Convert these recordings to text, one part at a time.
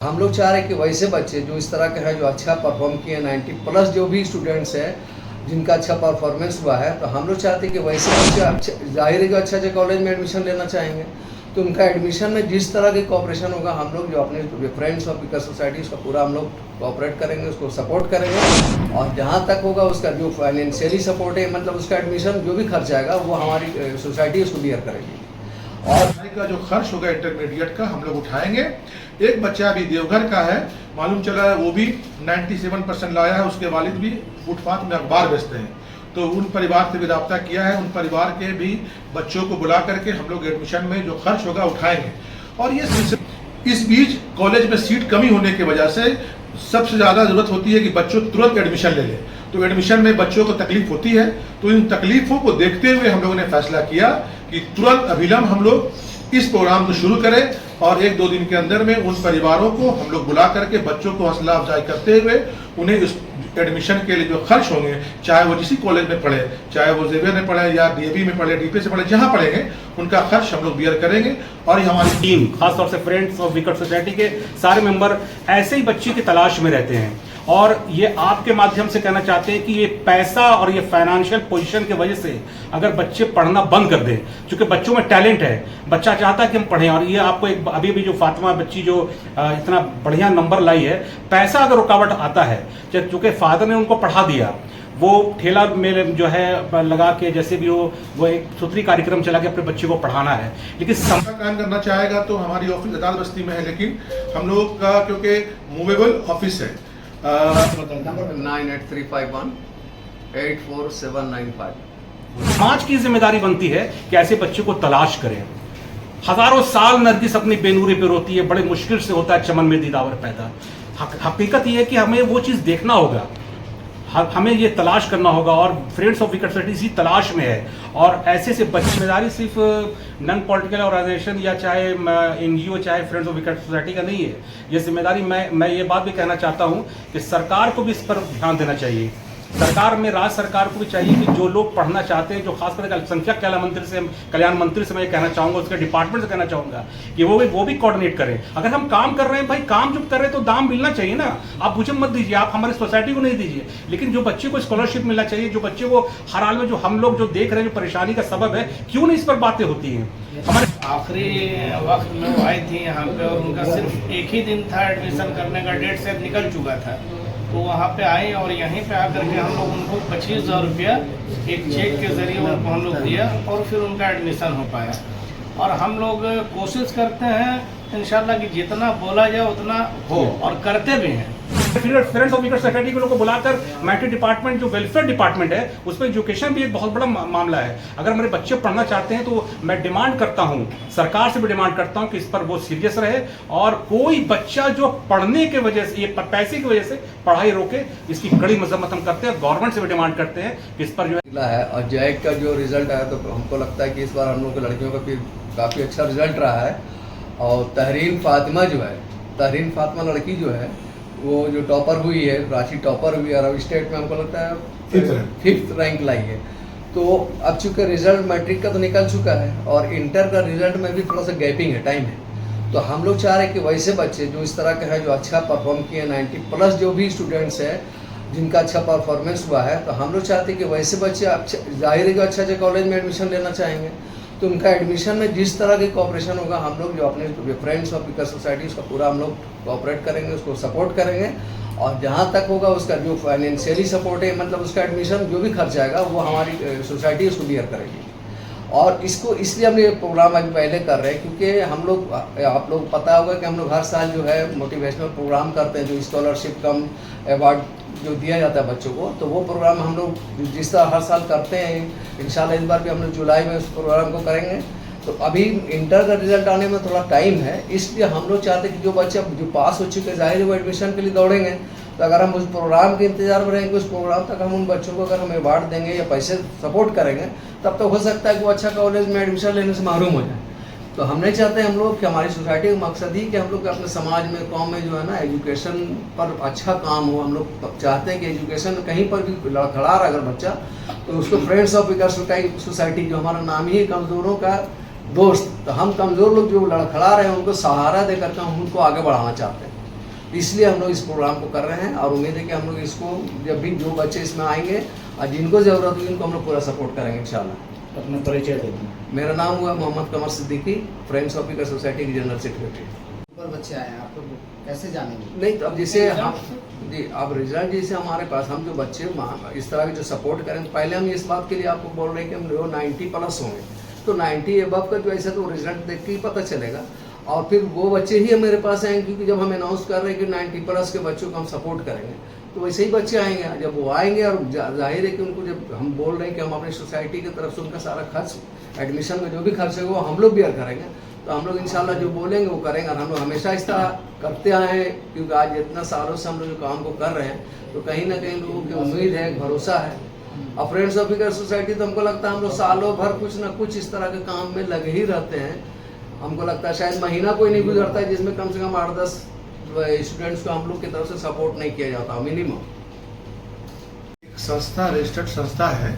हम लोग चाह रहे हैं कि वैसे बच्चे जो इस तरह के हैं, जो अच्छा परफॉर्म किए 90+ जो भी स्टूडेंट्स हैं जिनका अच्छा परफॉर्मेंस हुआ है, तो हम लोग चाहते हैं कि वैसे बच्चे जाहिर है कि अच्छे अच्छे कॉलेज में एडमिशन लेना चाहेंगे, तो उनका एडमिशन में जिस तरह की कोऑपरेशन होगा, हम लोग जो अपने फ्रेंड्स ऑफ विकास सोसाइटी उसका पूरा हम लोग कोऑपरेट करेंगे, उसको सपोर्ट करेंगे। और जहाँ तक होगा उसका जो फाइनेंशियली सपोर्ट है, मतलब उसका एडमिशन जो भी खर्च आएगा वो हमारी सोसाइटी उसको बियर करेगी। और का जो खर्च होगा इंटरमीडिएट का हम लोग उठाएंगे। एक बच्चा अभी देवघर का है, मालूम चला है वो भी 97% लाया है, उसके वालिद भी फुटपाथ में अखबार बेचते हैं, तो उन परिवार से भी रब्ता किया है, उन परिवार के भी बच्चों को बुला करके हम लोग एडमिशन में जो खर्च होगा उठाएंगे। और ये इस बीच कॉलेज में सीट कमी होने की वजह से सबसे ज़्यादा ज़रूरत होती है कि बच्चों तुरंत एडमिशन ले लें, तो एडमिशन में बच्चों को तकलीफ होती है, तो इन तकलीफों को देखते हुए हम लोगों ने फैसला किया कि तुरंत अभिलंब हम लोग इस प्रोग्राम को शुरू करें और 1-2 दिन के अंदर में उन परिवारों को हम लोग बुला करके बच्चों को हौसला अफजाई करते हुए उन्हें इस एडमिशन के लिए जो खर्च होंगे, चाहे वो जिस कॉलेज में पढ़े, चाहे वो जेवियर में पढ़े या डीएवी में पढ़े, डीपी से पढ़े, जहाँ पढ़ेंगे उनका खर्च हम लोग बियर करेंगे। और ये हमारी टीम, खासतौर से फ्रेंड्स ऑफ विकट सोसाइटी के सारे मेंबर ऐसे ही बच्चे की तलाश में रहते हैं, और ये आपके माध्यम से कहना चाहते हैं कि ये पैसा और ये फाइनेंशियल पोजीशन की वजह से अगर बच्चे पढ़ना बंद कर दें, क्योंकि बच्चों में टैलेंट है, बच्चा चाहता है कि हम पढ़ें, और ये आपको एक अभी भी जो फातिमा बच्ची जो इतना बढ़िया नंबर लाई है, पैसा अगर रुकावट आता है, चूंकि फादर ने उनको पढ़ा दिया, वो ठेला में जो है लगा के जैसे भी वो एक सूत्री कार्यक्रम चला के अपने बच्चे को पढ़ाना है, लेकिन काम करना चाहेगा तो हमारी ऑफिस अदालत बस्ती में है, लेकिन हम लोग का क्योंकि मूवेबल ऑफिस है। 9835184795। समाज की जिम्मेदारी बनती है कि ऐसे बच्चे को तलाश करें। हजारों साल नरगिस अपनी बेनूरी पे रोती है, बड़े मुश्किल से होता है चमन में दीदावर पैदा। हकीकत ये है कि हमें वो चीज़ देखना होगा, हमें ये तलाश करना होगा, और फ्रेंड्स ऑफ विकट सोसाइटी इसी तलाश में है। और ऐसे से जिम्मेदारी सिर्फ नॉन पॉलिटिकल ऑर्गेनाइजेशन या चाहे एनजीओ चाहे फ्रेंड्स ऑफ विकट सोसाइटी का नहीं है, ये जिम्मेदारी मैं ये बात भी कहना चाहता हूँ कि सरकार को भी इस पर ध्यान देना चाहिए। सरकार में, राज्य सरकार को भी चाहिए कि जो लोग पढ़ना चाहते हैं, जो खासकर अल्पसंख्यक कल्याण मंत्री से मैं कहना चाहूँगा, उसके डिपार्टमेंट से कहना चाहूँगा कि वो भी कोऑर्डिनेट करें। अगर हम काम कर रहे हैं भाई, काम जब कर रहे हैं तो दाम मिलना चाहिए ना। आप मुझे मत दीजिए, आप हमारी सोसाइटी को नहीं दीजिए, लेकिन जो बच्चे को स्कॉलरशिप मिलना चाहिए, जो बच्चे को हर हाल में, जो हम लोग जो देख रहे हैं जो परेशानी का सबब है, क्यों नहीं इस पर बातें होती हैं। हमारे आखिरी वक्त में वो आई थी यहाँ पे, और उनका सिर्फ एक ही दिन था एडमिशन करने का, डेट से निकल चुका था, तो वहाँ पे आए और यहीं पे आकर के हम लोग उनको 25,000 रुपया एक चेक के जरिए उनको हम लोग दिया, और फिर उनका एडमिशन हो पाया। और हम लोग कोशिश करते हैं इंशाल्लाह कि जितना बोला जाए उतना हो, और करते भी हैं। फ्रेंड्स ऑफ विकट सोसाइटी के लोगों को बुलाकर मैट्री डिपार्टमेंट, जो वेलफेयर डिपार्टमेंट है, उसमें एजुकेशन भी एक बहुत बड़ा मामला है। अगर मेरे बच्चे पढ़ना चाहते हैं तो मैं डिमांड करता हूं, सरकार से भी डिमांड करता हूं कि इस पर वो सीरियस रहे, और कोई बच्चा जो पढ़ने के वजह से, ये पैसे की वजह से पढ़ाई रोके, इसकी कड़ी मजम्मत हम करते हैं। गवर्नमेंट से भी डिमांड करते हैं कि इस पर जो है। और जैक का जो रिजल्ट आया, तो हमको लगता है कि इस बार हम लोग के लड़कियों का काफ़ी अच्छा रिजल्ट रहा है। और तहरीन फातिमा लड़की जो है, वो जो टॉपर हुई है, रांची टॉपर हुई है, और अब स्टेट में हमको लगता है 5th रैंक लाई है। तो अब चूँकि रिजल्ट मैट्रिक का तो निकल चुका है, और इंटर का रिजल्ट में भी थोड़ा सा गैपिंग है, टाइम है। तो हम लोग चाह रहे हैं कि वैसे बच्चे जो इस तरह के हैं, जो अच्छा परफॉर्म किए 90+ जो भी स्टूडेंट्स हैं जिनका अच्छा परफॉर्मेंस हुआ है, तो हम लोग चाहते हैं कि वैसे बच्चे जाहिर है कि अच्छे अच्छे कॉलेज में एडमिशन लेना चाहेंगे, तो उनका एडमिशन में जिस तरह की कोऑपरेशन होगा, हम लोग जो अपने फ्रेंड्स ऑफ विकट सोसाइटी उसका पूरा हम लोग कोऑपरेट करेंगे, उसको सपोर्ट करेंगे। और जहाँ तक होगा उसका जो फाइनेंशियली सपोर्ट है, मतलब उसका एडमिशन जो भी खर्च आएगा वो हमारी सोसाइटी उसको बियर करेगी। और इसको इसलिए हम ये प्रोग्राम अभी पहले कर रहे हैं क्योंकि हम लोग, आप लोग पता होगा कि हम लोग हर साल जो है मोटिवेशनल प्रोग्राम करते हैं, जो स्कॉलरशिप कम अवार्ड जो दिया जाता है बच्चों को, तो वो प्रोग्राम हम लोग जिस तरह हर साल करते हैं, इंशाल्लाह इस बार भी हम लोग जुलाई में उस प्रोग्राम को करेंगे। तो अभी इंटर का रिजल्ट आने में थोड़ा टाइम है, इसलिए हम लोग चाहते हैं कि जो बच्चे जो पास हो चुके, जाहिर है वो एडमिशन के लिए दौड़ेंगे, तो अगर हम उस प्रोग्राम के इंतजार में रहेंगे, उस प्रोग्राम तक हम उन बच्चों को अगर हम अवार्ड देंगे या पैसे सपोर्ट करेंगे, तब तो हो सकता है कि वो अच्छा कॉलेज में एडमिशन लेने से महरूम हो जाए। तो हम नहीं चाहते, हम लोग कि हमारी सोसाइटी का मकसद ही कि हम लोग अपने समाज में, कौम में जो है ना, एजुकेशन पर अच्छा काम हो। हम लोग चाहते हैं कि एजुकेशन कहीं पर भी लड़खड़ा रहा अगर बच्चा, तो उसको फ्रेंड्स ऑफ विकट सोसाइटी, जो हमारा नाम ही है कमज़ोरों का दोस्त, तो हम कमज़ोर लोग जो लड़खड़ा रहे हैं उनको सहारा देकर के हम उनको आगे बढ़ाना चाहते हैं। इसलिए हम लोग इस प्रोग्राम को कर रहे हैं और उम्मीद है कि हम लोग इसको जब भी जो बच्चे इसमें आएंगे और जिनको ज़रूरत होगी उनको हम लोग पूरा सपोर्ट करेंगे इंशाल्लाह। अपना परिचय दे दें। मेरा नाम हुआ मोहम्मद कमर सिद्दीकी, फ्रेंड्स ऑफ पीकर सोसाइटी की जनरल सेक्रेटरी। ऊपर बच्चे आए हैं, आप लोग कैसे जानेंगे? नहीं तो अब जैसे हम जी अब रिजल्ट जैसे हमारे पास हम जो बच्चे इस तरह के जो सपोर्ट करें, तो पहले हम इस बात के लिए आपको बोल रहे हैं कि हम जो 90+ होंगे, तो 90 अबव का जो ऐसा तो रिजल्ट देख के ही पता चलेगा और फिर वो बच्चे ही मेरे पास आएंगे, क्योंकि जब हम अनाउंस कर रहे हैं कि 90+ के बच्चों को हम सपोर्ट करेंगे तो वैसे ही बच्चे आएंगे। जब वो आएंगे और जाहिर है कि उनको जब हम बोल रहे हैं कि हम अपनी सोसाइटी की तरफ से उनका सारा खर्च, एडमिशन में जो भी खर्च है वो हम लोग बियर करेंगे, तो हम लोग इंशाल्लाह जो बोलेंगे वो करेंगे। और हम लोग हमेशा इस तरह करते आए हैं, क्योंकि आज इतना सालों से हम लोग जो काम को कर रहे हैं तो कहीं ना कहीं लोगों की उम्मीद है, भरोसा है। और फ्रेंड्स ऑफ पीकर सोसाइटी तो हमको लगता है हम लोग सालों भर कुछ ना कुछ इस तरह के काम में लगे ही रहते हैं। हमको लगता है शायद महीना कोई नहीं गुजरता है जिसमें कम से कम 8-10 स्टूडेंट्स को हम लोग की तरफ से सपोर्ट नहीं किया जाता मिनिमम। एक संस्था, रजिस्टर्ड संस्था है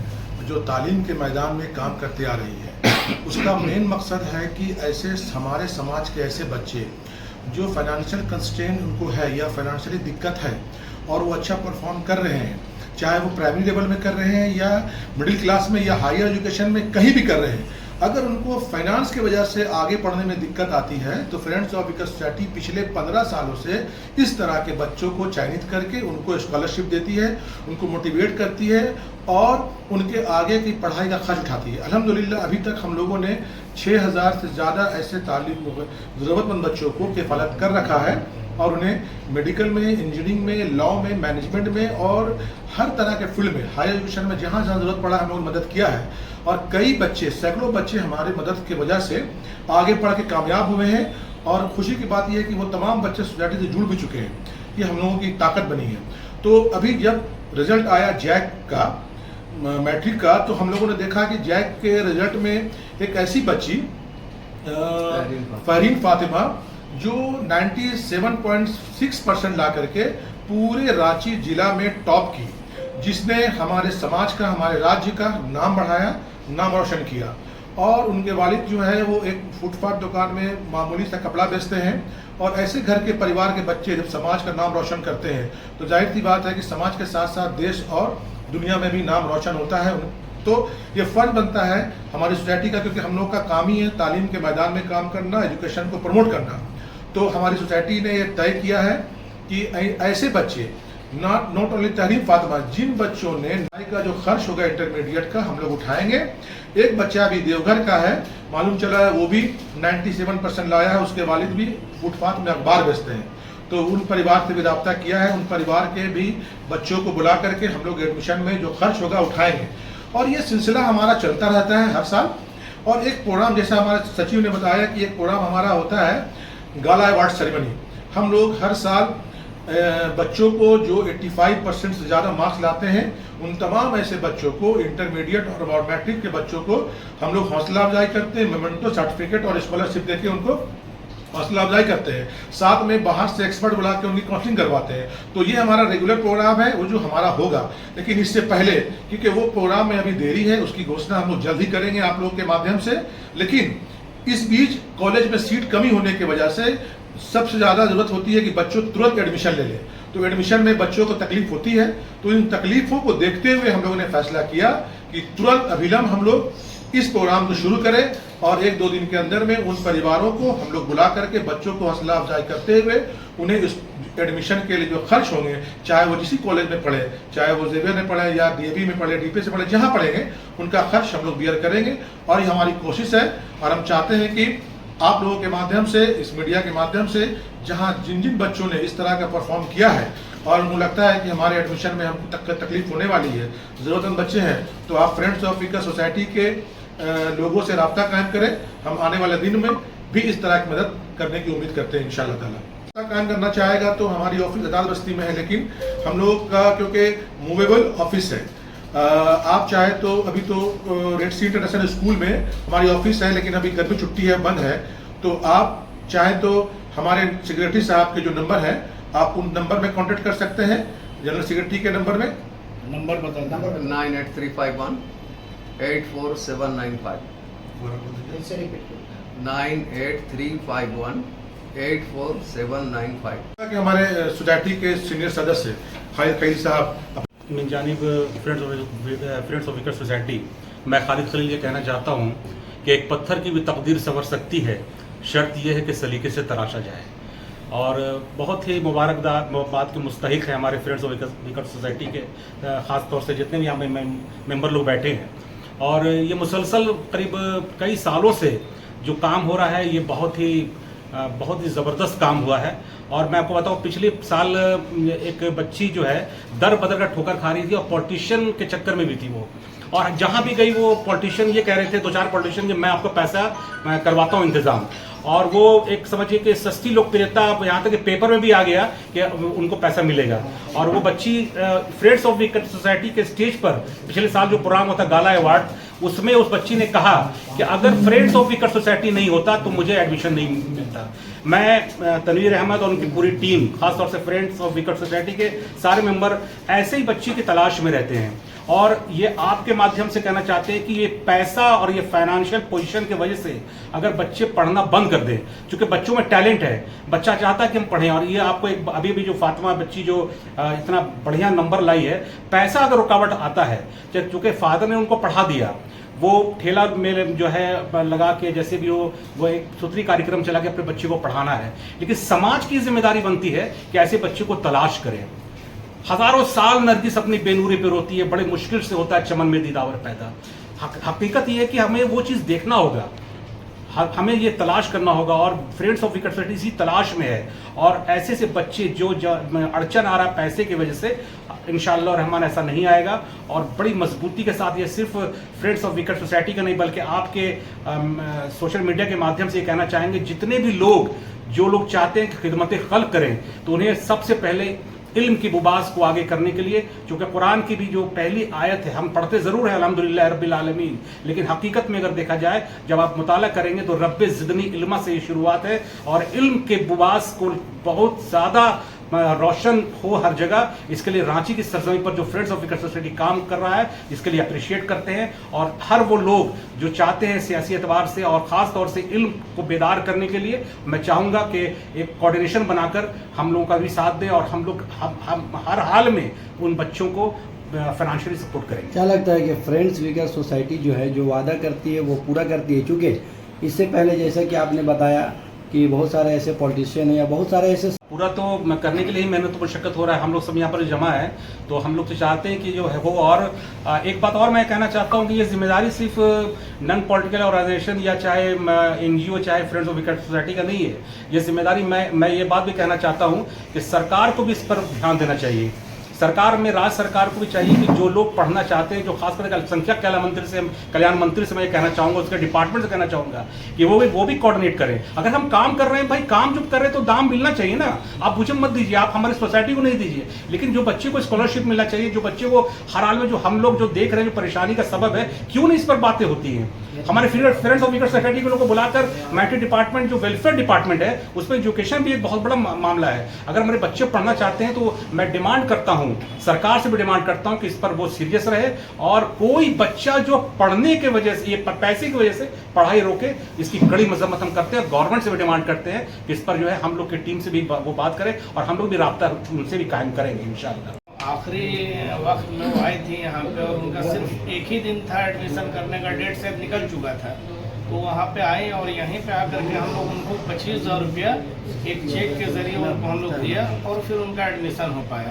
जो तालीम के मैदान में काम करती आ रही है। उसका मेन मकसद है कि ऐसे हमारे समाज के ऐसे बच्चे जो फाइनेंशियल कंस्ट्रेंट उनको है या फाइनेंशियली दिक्कत है और वो अच्छा परफॉर्म कर रहे हैं, चाहे वो प्राइमरी लेवल में कर रहे हैं या मिडिल क्लास में या हायर एजुकेशन में कहीं भी कर रहे हैं, अगर उनको फाइनेंस की वजह से आगे पढ़ने में दिक्कत आती है तो फ्रेंड्स ऑफ पीकर सोसाइटी पिछले 15 सालों से इस तरह के बच्चों को चयनित करके उनको स्कॉलरशिप देती है, उनको मोटिवेट करती है और उनके आगे की पढ़ाई का खर्च उठाती है। अल्हम्दुलिल्लाह अभी तक हम लोगों ने 6000 से ज़्यादा ऐसे तालीम ज़रूरतमंद बच्चों को किफ़ालत कर रखा है और उन्हें मेडिकल में, इंजीनियरिंग में, लॉ में, मैनेजमेंट में और हर तरह के फील्ड में, हायर एजुकेशन में जहाँ जहाँ ज़रूरत पड़ा हम लोगों ने मदद किया है। और कई बच्चे, सैकड़ों बच्चे हमारे मदद की वजह से आगे पढ़ के कामयाब हुए हैं और खुशी की बात यह है कि वो तमाम बच्चे सोसाइटी से जुड़ भी चुके हैं। ये हम लोगों की ताकत बनी है। तो अभी जब रिजल्ट आया जैक का, मैट्रिक का, तो हम लोगों ने देखा कि जैक के रिजल्ट में एक ऐसी बच्ची फरहीन फातिमा जो 97.6% ला करके पूरे रांची जिला में टॉप की, जिसने हमारे समाज का, हमारे राज्य का नाम बढ़ाया, नाम रोशन किया। और उनके वालिद जो है वो एक फुटपाथ दुकान में मामूली सा कपड़ा बेचते हैं और ऐसे घर के परिवार के बच्चे जब समाज का नाम रोशन करते हैं तो जाहिर सी बात है कि समाज के साथ साथ देश और दुनिया में भी नाम रोशन होता है। तो ये फर्ज बनता है हमारी सोसाइटी का, क्योंकि हम लोग का काम ही है तालीम के मैदान में काम करना, एजुकेशन को प्रमोट करना। तो हमारी सोसाइटी ने ये तय किया है कि ऐसे बच्चे, नॉट ओनली तहरीन फातिमा, जिन बच्चों ने का जो खर्च होगा इंटरमीडिएट का हम लोग उठाएंगे। एक बच्चा अभी देवघर का है, मालूम चला है वो भी 97% लाया है, उसके वालिद भी फुटपाथ में अखबार बेचते हैं। तो उन परिवार से भी रब्ता किया है, उन परिवार के भी बच्चों को बुला करके हम लोग एडमिशन में जो खर्च होगा उठाएंगे। और ये सिलसिला हमारा चलता रहता है हर साल। और एक प्रोग्राम, जैसा हमारे सचिव ने बताया कि एक प्रोग्राम हमारा होता है गाला अवार्ड सेरेमनी। हम लोग हर साल बच्चों को जो 85% से ज़्यादा मार्क्स लाते हैं उन तमाम ऐसे बच्चों को, इंटरमीडिएट और मैट्रिक के बच्चों को हम लोग हौसला अफजाई करते हैं, मेमेंटो, सर्टिफिकेट और स्कॉलरशिप देके उनको हौसला अफजाई करते हैं। साथ में बाहर से एक्सपर्ट बुला के उनकी काउंसलिंग करवाते हैं। तो ये हमारा रेगुलर प्रोग्राम है, वो जो हमारा होगा। लेकिन इससे पहले, क्योंकि वो प्रोग्राम में अभी देरी है, उसकी घोषणा हम लोग जल्द ही करेंगे आप लोग के माध्यम से। लेकिन इस बीच कॉलेज में सीट कमी होने की वजह से सबसे ज़्यादा ज़रूरत होती है कि बच्चों तुरंत एडमिशन ले लें। तो एडमिशन में बच्चों को तकलीफ होती है, तो इन तकलीफों को देखते हुए हम लोगों ने फैसला किया कि तुरंत अभिलंब हम लोग इस प्रोग्राम को शुरू करें और 1-2 दिन के अंदर में उन परिवारों को हम लोग बुला करके बच्चों को हौसला अफजाई करते हुए उन्हें इस एडमिशन के लिए जो खर्च होंगे, चाहे वो जिस कॉलेज में पढ़े, चाहे वो जेवियर में पढ़े या डीएवी में पढ़े, डीपी से पढ़े, जहाँ पढ़ेंगे उनका खर्च हम लोग बियर करेंगे। और ये हमारी कोशिश है और हम चाहते हैं कि आप लोगों के माध्यम से, इस मीडिया के माध्यम से, जहां जिन जिन बच्चों ने इस तरह का परफॉर्म किया है और उनको लगता है कि हमारे एडमिशन में हमको तकलीफ होने वाली है, ज़रूरतमंद बच्चे हैं, तो आप फ्रेंड्स ऑफ पीकर सोसाइटी के लोगों से रब्ता कायम करें। हम आने वाले दिन में भी इस तरह की मदद करने की उम्मीद करते हैं इंशाअल्लाह ताला। कायम करना चाहेगा तो हमारी ऑफिस अदालत बस्ती में है, लेकिन हम लोग का क्योंकि मूवेबल ऑफिस है, आप चाहे तो अभी तो रेड सी इंटरनेशनल स्कूल में हमारी ऑफिस है, लेकिन अभी गर्मी छुट्टी है, बंद है। तो आप चाहे तो हमारे सेक्रेटरी साहब के जो नंबर है आप उन नंबर में कांटेक्ट कर सकते हैं, जनरल सेक्रेटरी के नंबर में। नंबर बता दें। 98351 84795 फिर से रिपीट करो। 98351 848795। कि हमारे सोसाइटी के सीनियर सदस्य खलील साहब मिन जानिब फ्रेंड्स ऑफ विकेट सोसाइटी मैं खालिद खलील ये कहना चाहता हूँ कि एक पत्थर की भी तकदीर संवर सकती है, शर्त यह है कि सलीके से तराशा जाए। और बहुत ही मुबारकबाद के मुस्तहिक है हमारे फ्रेंड्स ऑफ विकेट सोसाइटी के, ख़ास तौर से जितने भी यहाँ मेंबर लोग बैठे हैं। और ये मुसलसल करीब कई सालों से जो काम हो रहा है ये बहुत ही ज़बरदस्त काम हुआ है। और मैं आपको बताऊँ, पिछले साल एक बच्ची जो है दर बदर का ठोकर खा रही थी और पॉलिटिशियन के चक्कर में भी थी वो, और जहाँ भी गई वो पॉलिटिशियन ये कह रहे थे, 2-4 पॉलिटिशियन कि मैं आपको पैसा करवाता हूँ इंतज़ाम। और वो एक समझिए कि सस्ती लोकप्रियता, यहाँ तक कि पेपर में भी आ गया कि उनको पैसा मिलेगा। और वो बच्ची फ्रेंड्स ऑफ विकेट सोसाइटी के स्टेज पर पिछले साल जो प्रोग्राम होता गाला अवार्ड, उसमें उस बच्ची ने कहा कि अगर फ्रेंड्स ऑफ विकेट सोसाइटी नहीं होता तो मुझे एडमिशन नहीं मिलता। मैं तनवीर अहमद और उनकी पूरी टीम, खासतौर से फ्रेंड्स ऑफ विकेट सोसाइटी के सारे मेंबर ऐसे ही बच्ची की तलाश में रहते हैं। और ये आपके माध्यम से कहना चाहते हैं कि ये पैसा और ये फाइनेंशियल पोजीशन की वजह से अगर बच्चे पढ़ना बंद कर दें, क्योंकि बच्चों में टैलेंट है, बच्चा चाहता है कि हम पढ़ें। और ये आपको एक अभी भी जो फातिमा बच्ची जो इतना बढ़िया नंबर लाई है, पैसा अगर रुकावट आता है, चूँकि फादर ने उनको पढ़ा दिया, वो ठेला में जो है लगा के जैसे भी वो एक सुथरी कार्यक्रम चला के अपने बच्चे को पढ़ाना है, लेकिन समाज की जिम्मेदारी बनती है कि ऐसे बच्चे को तलाश करें। हजारों साल नरगिस अपनी बेनूरी पे रोती है, बड़े मुश्किल से होता है चमन में दीदावर पैदा। हकीकत ये है कि हमें वो चीज़ देखना होगा, हमें ये तलाश करना होगा। और फ्रेंड्स ऑफ विकेट सोसाइटी इसी तलाश में है। और ऐसे से बच्चे जो अड़चन आ रहा है पैसे की वजह से, इंशाअल्लाह रहमान ऐसा नहीं आएगा। और बड़ी मजबूती के साथ ये सिर्फ फ्रेंड्स ऑफ विकेट सोसाइटी का नहीं बल्कि आपके सोशल मीडिया के माध्यम से ये कहना चाहेंगे, जितने भी लोग जो लोग चाहते हैं कि खिदमत खल्क करें, तो उन्हें सबसे पहले इल्म की बुबास को आगे करने के लिए, क्योंकि कुरान की भी जो पहली आयत है, हम पढ़ते ज़रूर हैं अल्हम्दुलिल्लाह रब्बिल आलमीन, लेकिन हकीकत में अगर देखा जाए, जब आप मुताला करेंगे तो रब्बे ज़िदनी इल्मा से ये शुरुआत है। और इल्म के बुबास को बहुत ज़्यादा रोशन हो हर जगह, इसके लिए रांची की सरजमीन पर जो फ्रेंड्स ऑफ विकेट सोसाइटी काम कर रहा है, इसके लिए अप्रिशिएट करते हैं। और हर वो लोग जो चाहते हैं सियासी एतबार से और ख़ास तौर से इल्म को बेदार करने के लिए, मैं चाहूँगा कि एक कोऑर्डिनेशन बनाकर हम लोगों का भी साथ दें और हम लोग हम हर हाल में उन बच्चों को फाइनेंशियली सपोर्ट करेंगे। क्या लगता है कि फ्रेंड्स विकेट सोसाइटी जो है जो वादा करती है वो पूरा करती है? चूँकि इससे पहले जैसा कि आपने बताया कि बहुत सारे ऐसे पॉलिटिशियन हैं या बहुत सारे ऐसे, पूरा तो करने के लिए ही मेहनत तो मशक्कत हो रहा है। हम लोग सब यहाँ पर जमा है, तो हम लोग तो चाहते हैं कि जो है वो। और एक बात और मैं कहना चाहता हूँ कि ये जिम्मेदारी सिर्फ नॉन पॉलिटिकल ऑर्गेनाइजेशन या चाहे NGO चाहे फ्रेंड्स ऑफ विकेट सोसाइटी का नहीं है। ये जिम्मेदारी मैं ये बात भी कहना चाहता हूँ कि सरकार को भी इस पर ध्यान देना चाहिए। सरकार में, राज्य सरकार को भी चाहिए कि जो लोग पढ़ना चाहते हैं, जो खासकर अल्पसंख्यक कल्याण मंत्री से मैं कहना चाहूँगा, उसके डिपार्टमेंट से कहना चाहूँगा कि वो भी कोऑर्डिनेट करें। अगर हम काम कर रहे हैं भाई, काम जब कर रहे हैं तो दाम मिलना चाहिए ना। आप मुझे मत दीजिए, आप हमारी सोसाइटी को नहीं दीजिए, लेकिन जो बच्चे को स्कॉलरशिप मिलना चाहिए, जो बच्चे को हर हाल में जो हम लोग जो देख रहे हैं जो परेशानी का सबब है, क्यों नहीं इस पर बातें होती हैं। हमारे फ्रेंड्स ऑफ विकेट सोसाइटी के लोगों को बुलाकर मैट्रिक डिपार्टमेंट जो वेलफेयर डिपार्टमेंट है, उसमें एजुकेशन भी एक बहुत बड़ा मामला है। अगर हमारे बच्चे पढ़ना चाहते हैं तो मैं डिमांड करता हूँ, सरकार से भी डिमांड करता हूँ कि इस पर वो सीरियस रहे और कोई बच्चा जो पढ़ने के वजह से, ये पैसे की वजह से पढ़ाई रोके, इसकी कड़ी मजम्मत हम करते हैं। गवर्नमेंट से भी डिमांड करते हैं कि इस पर जो है हम लोग की टीम से भी वो बात करें और हम लोग भी राब्ता उनसे भी कायम करेंगे इंशाअल्लाह। आखिरी वक्त में वो आई थी यहाँ पे और उनका सिर्फ एक ही दिन था एडमिशन करने का, डेट से निकल चुका था। तो वहाँ पे आए और यहीं पे आकर के हम लोग उनको 25,000 रुपया एक चेक के ज़रिए उनको हम लोग दिया और फिर उनका एडमिशन हो पाया।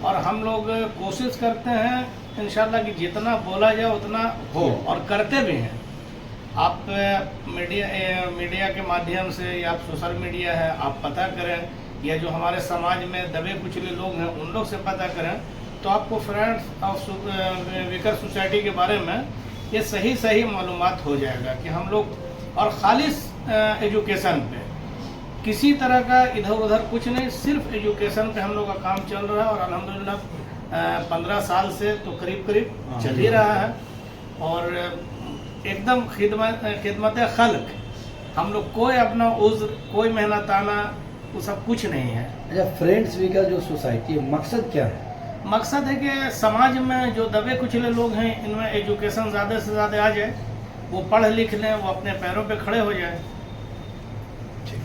और हम लोग कोशिश करते हैं इंशाल्लाह कि जितना बोला जाए उतना हो, और करते भी हैं। आप मीडिया के माध्यम से या आप सोशल मीडिया है, आप पता करें, या जो हमारे समाज में दबे कुचले लोग हैं उन लोग से पता करें, तो आपको फ्रेंड्स ऑफ विकेट सोसाइटी के बारे में ये सही मालूमात हो जाएगा कि हम लोग, और खालिस एजुकेशन पे, किसी तरह का इधर उधर कुछ नहीं, सिर्फ एजुकेशन पे हम लोग का काम चल रहा है। और अल्हम्दुलिल्लाह 15 साल से तो करीब चल ही रहा है और एकदम खिदमत खल्क। हम लोग कोई अपना उज़्र, कोई मेहनताना, वो सब कुछ नहीं है। अच्छा, फ्रेंड्स विकेट जो सोसाइटी है, मकसद क्या है? मकसद है कि समाज में जो दबे कुचले लोग हैं, इनमें एजुकेशन ज़्यादा से ज़्यादा आ जाए, वो पढ़ लिख लें, वो अपने पैरों पे खड़े हो जाए।